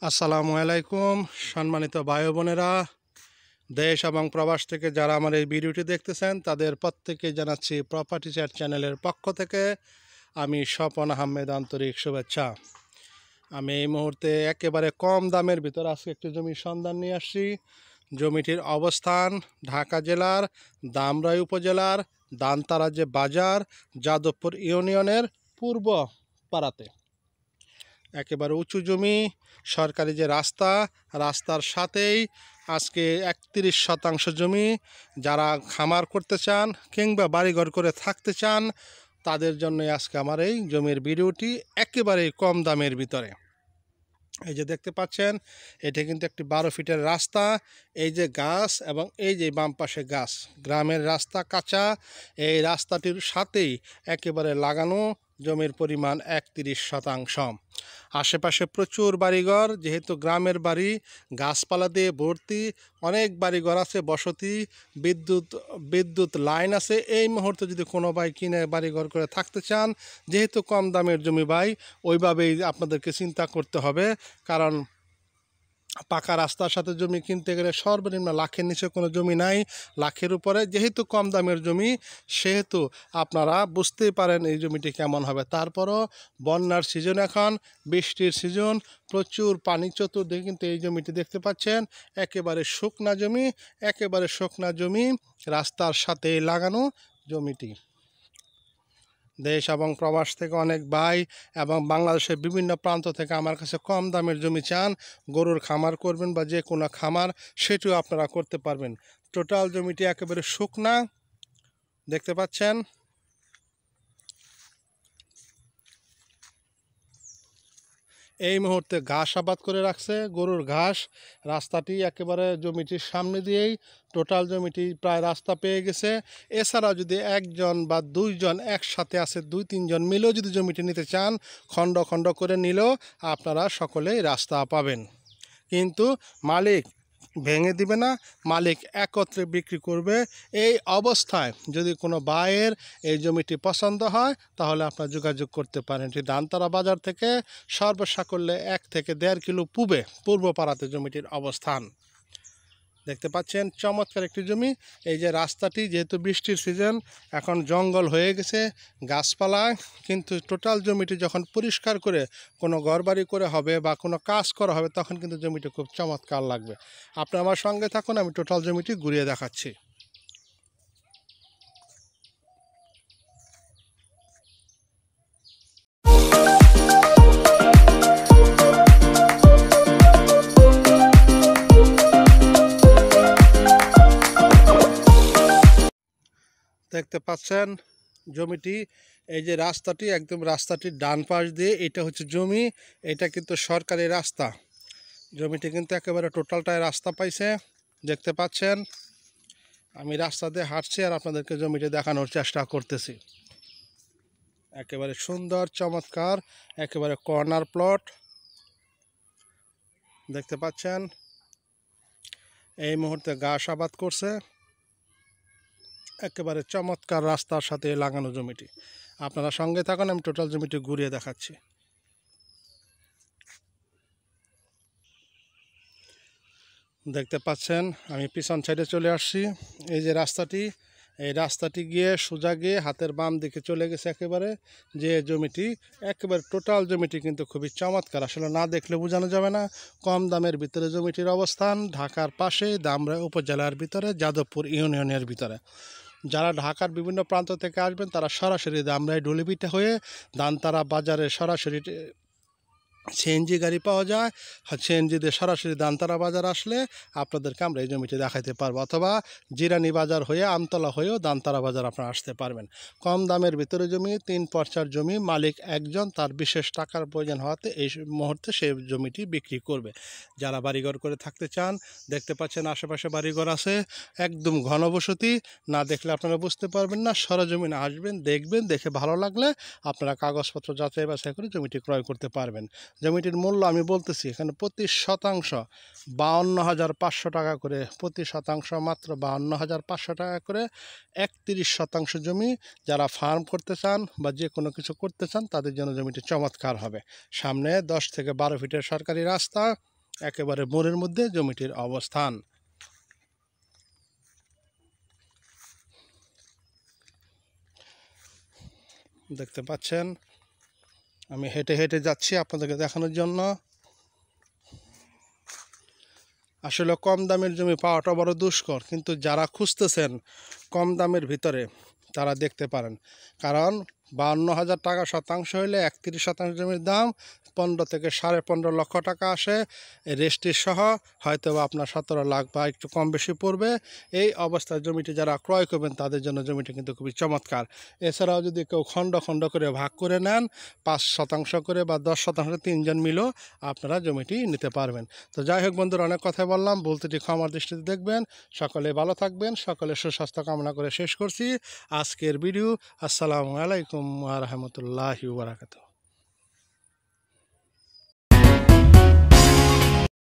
আসসালামু আলাইকুম সম্মানিত ভাই বোনেরা, দেশ এবং প্রবাস থেকে যারা আমার এই ভিডিওটি দেখতেছেন তাদের প্রত্যেককে জানাচ্ছি প্রপার্টি চ্যাট চ্যানেলের পক্ষ থেকে আমি স্বপন আহমেদ আন্তরিক শুভেচ্ছা। আমি এই মুহূর্তে একেবারে কম দামের ভিতর আজকে একটি জমির সন্ধান নিয়ে আসছি। জমিটির অবস্থান ঢাকা জেলার দামরাই উপজেলার দানতারা যে বাজার, যাদবপুর ইউনিয়নের পূর্ব পাড়াতে। একেবারে উঁচু জমি, সরকারি যে রাস্তার সাথেই আজকে 31% জমি। যারা খামার করতে চান কিংবা বাড়িঘর করে থাকতে চান তাদের জন্য আজকে আমার এই জমির ভিডিওটি একেবারেই কম দামের ভিতরে। এই যে দেখতে পাচ্ছেন, এটা কিন্তু একটি 12 ফিটের রাস্তা। এই যে গাছ এবং এই যে বাম পাশে গাছ, গ্রামের রাস্তা কাঁচা। এই রাস্তাটির সাথেই একেবারে লাগানো জমির পরিমাণ 31%। আশেপাশে প্রচুর বাড়িঘর, যেহেতু গ্রামের বাড়ি, গাছপালা দিয়ে ভর্তি, অনেক বাড়িঘর আছে, বসতি, বিদ্যুৎ লাইন আছে। এই মুহূর্তে যদি কোনো ভাই কিনে বাড়িঘর করে থাকতে চান, যেহেতু কম দামের জমি ভাই, ওইভাবেই আপনাদেরকে চিন্তা করতে হবে। কারণ পাকা রাস্তার সাথে জমি কিনতে গেলে সর্বনিম্ন লাখের নিচে কোনো জমি নাই, লাখের উপরে। যেহেতু কম দামের জমি, সেহেতু আপনারা বুঝতেই পারেন এই জমিটি কেমন হবে। তারপরও বন্যার সিজন, এখন বৃষ্টির সিজন, প্রচুর পানি চতুর্দিকে। কিন্তু এই জমিটি দেখতে পাচ্ছেন একেবারে শুকনা জমি, রাস্তার সাথে লাগানো জমিটি। দেশ এবং প্রবাস থেকে অনেক ভাই এবং বাংলাদেশের বিভিন্ন প্রান্ত থেকে আমার কাছে কম দামের জমি চান। গরুর খামার করবেন বা যে কোনো খামার, সেটিও আপনারা করতে পারবেন। টোটাল জমিটি একেবারে শুকনা, দেখতে পাচ্ছেন। এই মুহূর্তে ঘাস আবাদ করে রাখছে, গরুর ঘাস। রাস্তাটি একেবারে জমিটির সামনে দিয়েই, টোটাল জমিটি প্রায় রাস্তা পেয়ে গেছে। এছাড়া যদি একজন বা দুইজন একসাথে আছে, 2-3 জন মিলেও যদি জমিটি নিতে চান, খণ্ড খণ্ড করে নিলেও আপনারা সকলেই রাস্তা পাবেন। কিন্তু মালিক ভেঙে দিবে না, মালিক একত্রে বিক্রি করবে। এই অবস্থায় যদি কোনো ভাইয়ের এই জমিটি পছন্দ হয় তাহলে আপনারা যোগাযোগ করতে পারেন। এটি দানতারা বাজার থেকে সর্বসাকুল্যে 1 থেকে 1.5 কিলো পূর্ব পাড়াতে জমিটির অবস্থান। দেখতে পাচ্ছেন চমৎকার একটি জমি। এই যে রাস্তাটি, যেহেতু বৃষ্টির সিজন, এখন জঙ্গল হয়ে গেছে গাছপালা, কিন্তু টোটাল জমিটি যখন পরিষ্কার করে কোনো ঘরবাড়ি করে হবে বা কোনো কাজ করা হবে, তখন কিন্তু জমিটি খুব চমৎকার লাগবে। আপনি আমার সঙ্গে থাকুন, আমি টোটাল জমিটি ঘুরিয়ে দেখাচ্ছি। দেখতে পাচ্ছেন জমিটি, এই যে রাস্তাটি, একদম রাস্তাটির ডান পাশ দিয়ে এটা হচ্ছে জমি। এটা কিন্তু সরকারি রাস্তা। জমিটি কিন্তু একেবারে টোটালটাই রাস্তা পাইছে, দেখতে পাচ্ছেন। আমি রাস্তা দিয়ে হাঁটছি আর আপনাদেরকে জমিটি দেখানোর চেষ্টা করতেছি। একেবারে সুন্দর চমৎকার, একেবারে কর্নার প্লট, দেখতে পাচ্ছেন। এই মুহূর্তে ঘাস আবাদ করছে, একেবারে চমৎকার রাস্তার সাথে লাগানো জমিটি। আপনারা সঙ্গে থাকুন, আমি টোটাল জমিটি ঘুরিয়ে দেখাচ্ছি। দেখতে পাচ্ছেন আমি পিছন সাইডে চলে আসছি। এই যে রাস্তাটি, এই রাস্তাটি গিয়ে সোজা গিয়ে হাতের বাম দিকে চলে গেছে একেবারে যে জমিটি। একেবারে টোটাল জমিটি কিন্তু খুবই চমৎকার, আসলে না দেখলে বোঝানো যাবে না। কম দামের ভিতরে জমিটির অবস্থান, ঢাকার পাশে দামরা উপজেলার ভিতরে, যাদবপুর ইউনিয়নের ভিতরে। যারা ঢাকার বিভিন্ন প্রান্ত থেকে আসবেন তারা সরাসরি দামরাই ডুলিবিটা হয়ে দানতারা বাজারে সরাসরি সিএনজি গাড়ি পাওয়া যায়। সিএনজি দিয়ে সরাসরি দানতারা বাজার আসলে আপনাদেরকে আমরা এই জমিটি দেখাইতে পারবো, অথবা জিরানি বাজার হয়ে আমতলা হয়েও দানতারা বাজার আপনারা আসতে পারবেন। কম দামের ভিতরে জমি, 3 পর্চার জমি, মালিক একজন, তার বিশেষ টাকার প্রয়োজন হওয়াতে এই মুহূর্তে সেই জমিটি বিক্রি করবে। যারা বাড়িঘর করে থাকতে চান, দেখতে পাচ্ছেন আশেপাশে বাড়িঘর আছে, একদম ঘনবসতি। না দেখলে আপনারা বুঝতে পারবেন না। সরজমিনে আসবেন, দেখবেন, দেখে ভালো লাগলে আপনারা কাগজপত্র যাচাই বাছাই করে জমিটি ক্রয় করতে পারবেন। জমিটির মূল্য আমি বলতেছি, এখানে প্রতি শতাংশ 52,500 টাকা করে, প্রতি শতাংশ মাত্র 52,500 টাকা করে। 31% জমি। যারা ফার্ম করতে চান বা যে কোনো কিছু করতে চান তাদের জন্য জমিটি চমৎকার হবে। সামনে 10 থেকে 12 ফিটের সরকারি রাস্তা, একেবারে মোড়ের মধ্যে জমিটির অবস্থান। দেখতে পাচ্ছেন আমি হেঁটে হেঁটে যাচ্ছি আপনাদেরকে দেখানোর জন্য। আসলে কম দামের জমি পাওয়াটা বড় দুষ্কর, কিন্তু যারা খুঁজতেছেন কম দামের ভিতরে তারা দেখতে পারেন। কারণ 52,000 টাকা শতাংশ হইলে 31% জমির দাম 15 থেকে 15.5 লক্ষ টাকা আসে। রেজিস্ট্রি সহ হয়তো আপনার 17 লাখ বা একটু কম বেশি পড়বে। এই অবস্থায় জমিটি যারা ক্রয় করবেন তাদের জন্য জমিটি কিন্তু খুবই চমৎকার। এছাড়াও যদি কেউ খণ্ড খণ্ড করে ভাগ করে নেন 5% করে বা 10% 3 জন মিলেও আপনারা জমিটি নিতে পারবেন। তো যাই হোক বন্ধুরা, অনেক কথা বললাম, ভুলত্রুটি ক্ষমার দৃষ্টিতে দেখবেন। সকলে ভালো থাকবেন, সকলে সুস্বাস্থ্য কামনা করে শেষ করছি আজকের ভিডিও। আসসালামু আলাইকুম ওয়া রাহমাতুল্লাহি ওয়া বারাকাতুহু।